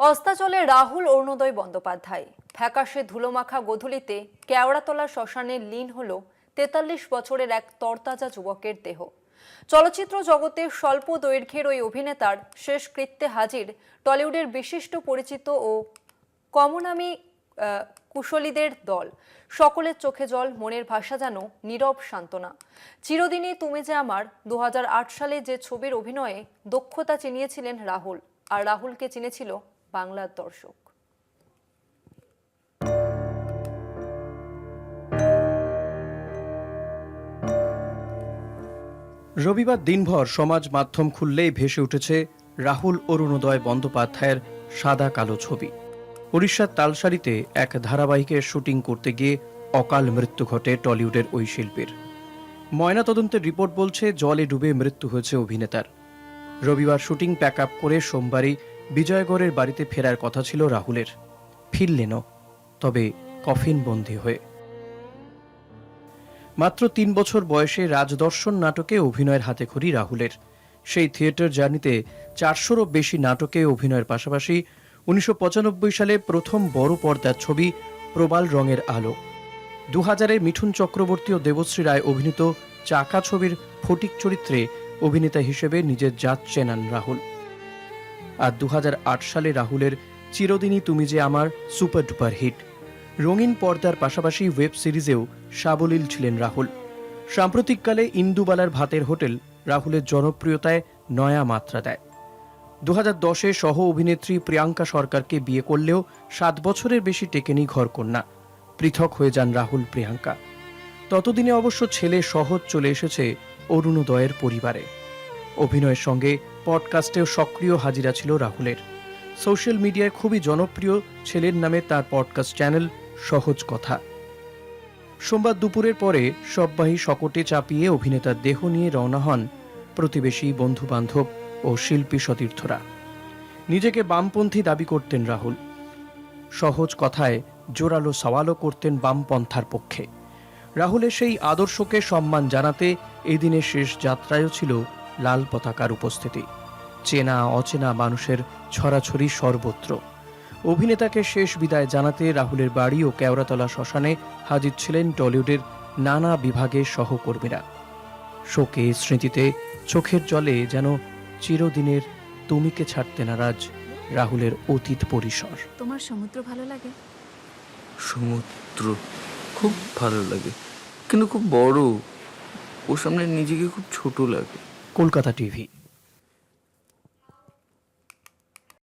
অস্তাচলে রাহুল অরুণোদয় বন্দ্যোপাধ্যায়। ফ্যাকাশে ধুলোমাখা গোধূলিতে কেওড়াতলা শ্মশানে লীন হল ৪৩ বছরের এক তরতাজা যুবকের দেহ। চলচ্চিত্র জগতে স্বল্প দৈর্ঘ্যের ওই অভিনেতার শেষকৃত্যে হাজির টলিউডের বিশিষ্ট পরিচিত ও কমনামী কুশলীদের দল। সকলের চোখে জল, মনের ভাষা যেন নীরব সান্ত্বনা। চিরদিনই তুমি যে আমার ২০০৮ সালে যে ছবির অভিনয়ে দক্ষতা চিনিয়েছিলেন রাহুল, আর রাহুলকে চিনেছিল বাংলার দর্শক। রবিবার দিনভর সমাজ মাধ্যম খুললেই ভেসে উঠেছে রাহুল অরুণোদয় বন্দ্যোপাধ্যায়ের সাদা কালো ছবি। উড়িষ্যার তালসারিতে এক ধারাবাহিকের শুটিং করতে গিয়ে অকাল মৃত্যু ঘটে টলিউডের ওই শিল্পীর। ময়নাতদন্তের রিপোর্ট বলছে জলে ডুবে মৃত্যু হয়েছে অভিনেতার। রবিবার শুটিং প্যাক আপ করে সোমবারই বিজয়গড়ের বাড়িতে ফেরার কথা ছিল রাহুলের। ফিরলেনও, তবে কফিনবন্দি হয়ে। মাত্র ৩ বছর বয়সে রাজদর্শন নাটকে অভিনয়ের হাতেখড়ি রাহুলের। সেই থিয়েটার জার্নিতে ৪০০রও বেশি নাটকে অভিনয়ের পাশাপাশি ১৯৯৫ সালে প্রথম বড় পর্দার ছবি প্রবাল রঙের আলো, ২০০০-এ মিঠুন চক্রবর্তী ও দেবশ্রী রায় অভিনীত চাকা ছবির ফটিক চরিত্রে অভিনেতা হিসেবে নিজের জাত চেনান রাহুল। আর ২০০৮ সালে রাহুলের চিরদিনই তুমি যে আমার সুপার ডুপার হিট। রঙিন পর্দার পাশাপাশি ওয়েব সিরিজেও সাবলীল ছিলেন রাহুল। সাম্প্রতিককালে ইন্দুবালার ভাতের হোটেল রাহুলের জনপ্রিয়তায় নয়া মাত্রা দেয়। ২০১০-এ সহ অভিনেত্রী প্রিয়াঙ্কা সরকারকে বিয়ে করলেও ৭ বছরের বেশি টেকেনি ঘরকন্যা। পৃথক হয়ে যান রাহুল প্রিয়াঙ্কা। ততদিনে অবশ্য ছেলে সহজ চলে এসেছে অরুণোদয়ের পরিবারে। অভিনয়ের সঙ্গে পডকাস্টেও সক্রিয় হাজিরা ছিল রাহুলের। সোশ্যাল মিডিয়ায় খুবই জনপ্রিয় ছেলের নামে তার পডকাস্ট চ্যানেল সহজ কথা। সোমবার দুপুরের পরে সববাহী শকটে চাপিয়ে অভিনেতার দেহ নিয়ে রওনা হন প্রতিবেশী, বন্ধুবান্ধব ও শিল্পী সতীর্থরা। নিজেকে বামপন্থী দাবি করতেন রাহুল। সহজ কথায় জোরালো সওয়ালও করতেন বামপন্থার পক্ষে। রাহুলের সেই আদর্শকে সম্মান জানাতে এই দিনের শেষ যাত্রায়ও ছিল লাল পতাকার উপস্থিতি। চেনা অচেনা মানুষের ছড়াছড়ি সর্বত্র। অভিনেতাকে শেষ বিদায় জানাতে রাহুলের বাড়ি ও কেওড়াতলা শ্মশানে হাজির ছিলেন টলিউডের নানা বিভাগের সহকর্মীরা। শোকে স্মৃতিতে চোখের জলে যেন চিরদিনের তুমিকে ছাড়তে নারাজ রাহুলের অতীত পরিসর। তোমার সমুদ্র ভালো লাগে? সমুদ্র খুব ভালো লাগে, কিন্তু খুব বড়। ওর সামনে নিজেকে খুব ছোট লাগে। কলকাতা টিভি।